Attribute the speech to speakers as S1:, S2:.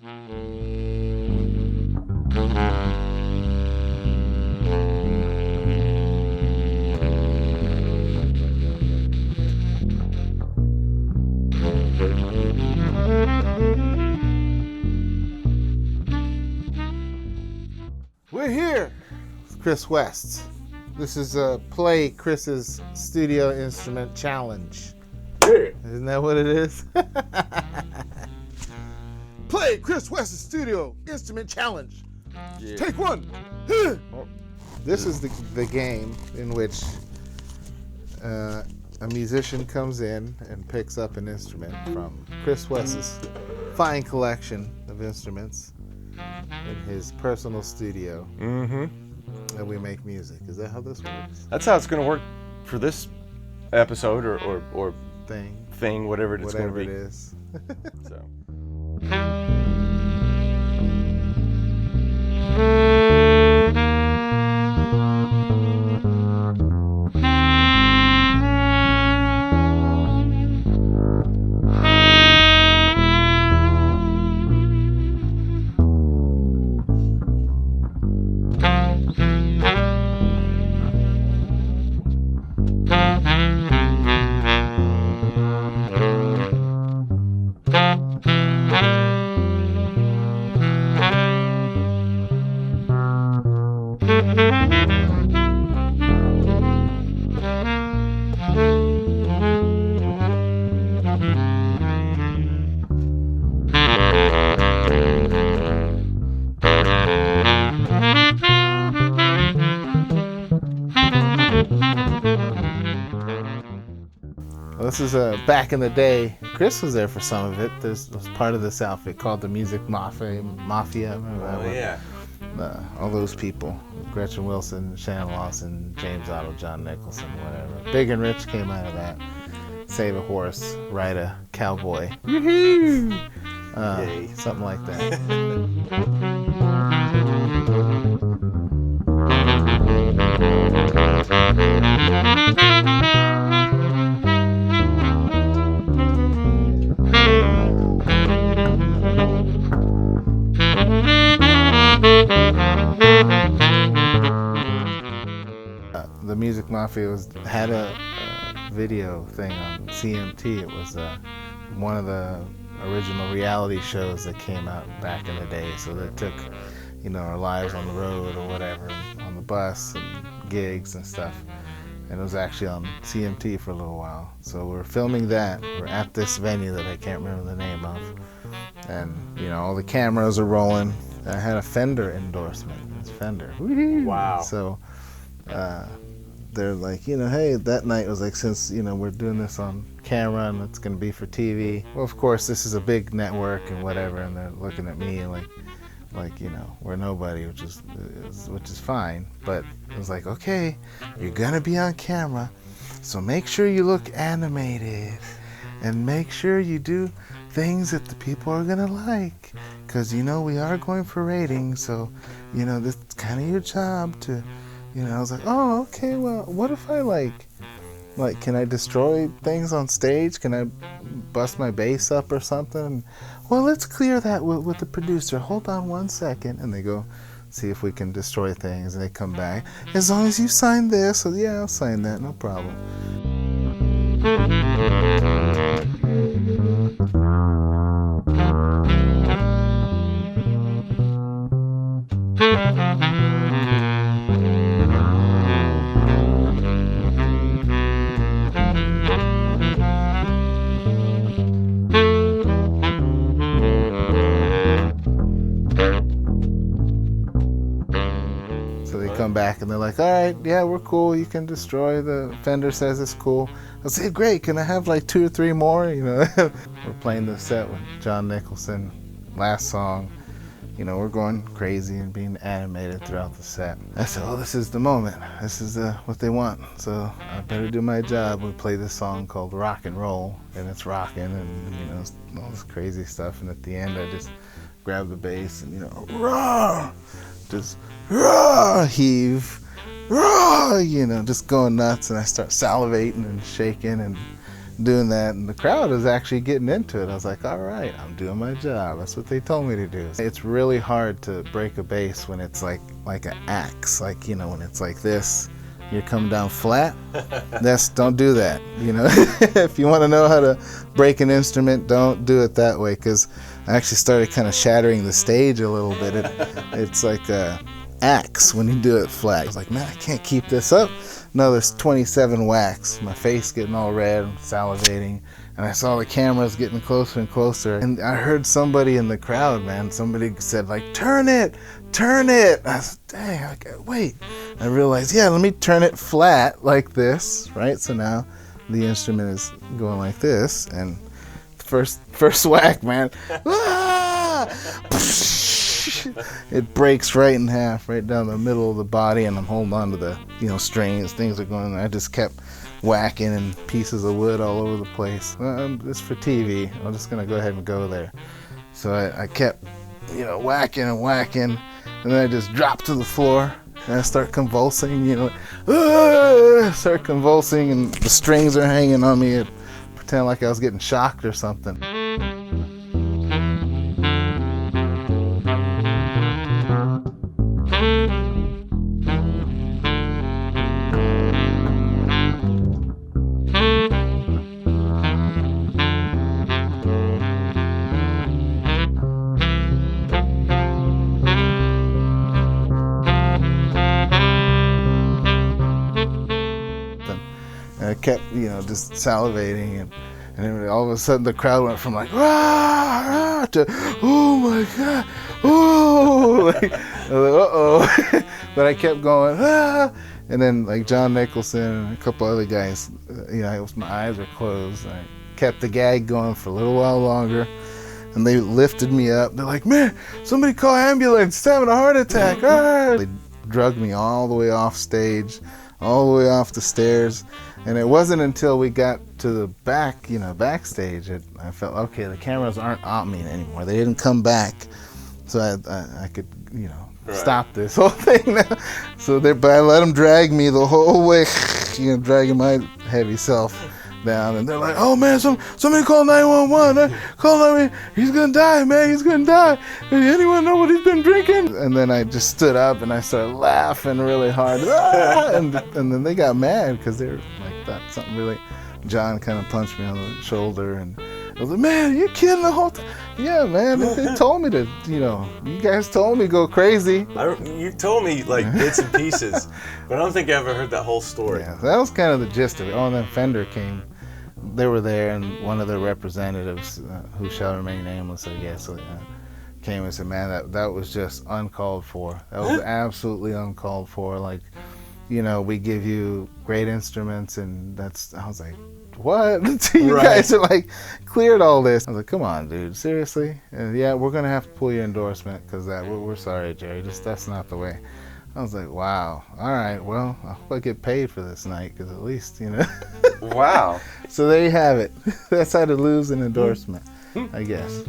S1: We're here. Chris West. This is a Play Chris's Studio Instrument Challenge.
S2: Yeah.
S1: Isn't that what it is? Play Chris West's Studio Instrument Challenge.
S2: Yeah.
S1: Take one. This is the game in which a musician comes in and picks up an instrument from Chris West's fine collection of instruments in his personal studio.
S2: Mm-hmm.
S1: And we make music. Is that how this works?
S2: That's how it's going to work for this episode or thing, whatever it's going to be.
S1: Whatever it is.
S2: So.
S1: Well, this is back in the day. Chris was there for some of it. This was part of this outfit called the Music Mafia. Remember that one?
S2: Yeah.
S1: All those people. Gretchen Wilson, Shannon Lawson, James Otto, John Nicholson, whatever. Big and Rich came out of that. Save a horse, ride a cowboy. Woohoo! Something like that. The Music Mafia had a video thing on CMT. It was one of the original reality shows that came out back in the day. So they took, our lives on the road or whatever, on the bus and gigs and stuff. And it was actually on CMT for a little while. So we're filming that. We're at this venue that I can't remember the name of. And, all the cameras are rolling. I had a Fender endorsement. It's Fender. Woo-hoo.
S2: Wow.
S1: So they're like, hey, that night was like, since, we're doing this on camera and it's going to be for TV. Well, of course, this is a big network and whatever. And they're looking at me like we're nobody, which is fine. But it was like, okay, you're going to be on camera. So make sure you look animated and make sure you do things that the people are going to like. Because, we are going for ratings. So, this is kind of your job to... I was like, oh, okay, well, what if I can I destroy things on stage? Can I bust my bass up or something? Well, let's clear that with the producer. Hold on 1 second. And they go see if we can destroy things. And they come back. As long as you sign this. So, yeah, I'll sign that. No problem. Come back and they're like, all right, yeah, we're cool, you can destroy, the Fender says it's cool. I say, great, can I have like 2 or 3 more? We're playing the set with John Nicholson, last song, we're going crazy and being animated throughout the set. I said, oh, this is the moment, this is what they want, so I better do my job. We play this song called Rock and Roll, and it's rocking and all this crazy stuff, and at the end I just grab the bass and roar, just roar, heave, roar, just going nuts, and I start salivating and shaking, and doing that, and the crowd is actually getting into it. I was like, all right, I'm doing my job. That's what they told me to do. It's really hard to break a bass when it's like an axe, like, you know, when it's like this, you're coming down flat. Don't do that, you know. If you want to know how to break an instrument, don't do it that way, because I actually started kind of shattering the stage a little bit. It's like a axe when you do it flat. I was like, man, I can't keep this up. No, there's 27 whacks. My face getting all red, salivating, and I saw the cameras getting closer and closer. And I heard somebody in the crowd, man, somebody said, like, turn it, turn it. I said, dang, wait. I realized, yeah, let me turn it flat like this, right? So now the instrument is going like this, and first whack, man. It breaks right in half, right down the middle of the body, and I'm holding on to the, you know, strings. Things are going. I just kept whacking and pieces of wood all over the place. It's for TV. I'm just gonna go ahead and go there. So I kept, you know, whacking and whacking, and then I just dropped to the floor and I start convulsing. You know, start convulsing, and the strings are hanging on me. I pretend like I was getting shocked or something. And I kept, you know, just salivating, and all of a sudden the crowd went from like, rah, rah, to, oh my God, oh, like, I was like, uh-oh. But I kept going, ah. And then like John Nicholson and a couple other guys, you know, my eyes were closed. I kept the gag going for a little while longer, and they lifted me up. They're like, man, somebody call ambulance, he's having a heart attack. Ah. They drugged me all the way off stage, all the way off the stairs. And it wasn't until we got to the back, you know, backstage, that I felt, okay, the cameras aren't on me anymore. They didn't come back, so I could, you know, stop this whole thing now. So but I let them drag me the whole way, you know, dragging my heavy self down. And they're like, oh man, somebody call 911. Call 911. He's gonna die, man. He's gonna die. Anyone know what he's been drinking? And then I just stood up and I started laughing really hard. And then they got mad because they were like, that something really. John kind of punched me on the shoulder, and I was like, man, you kidding the whole time? Yeah, man, they told me to, you know, you guys told me go crazy.
S2: You told me like bits and pieces, but I don't think I ever heard that whole story.
S1: Yeah, that was kind of the gist of it. Oh, and then Fender came. They were there, and one of their representatives, who shall remain nameless, I guess, came and said, man, that was just uncalled for. That was absolutely uncalled for. Like, you know, we give you great instruments, and I was like, what? You guys are like, cleared all this. I was like, come on, dude, seriously? And yeah, we're going to have to pull your endorsement, because we're sorry, Jerry, that's not the way. I was like, wow, all right, well, I hope I get paid for this night, because at least, you know.
S2: Wow.
S1: So there you have it. That's how to lose an endorsement, I guess.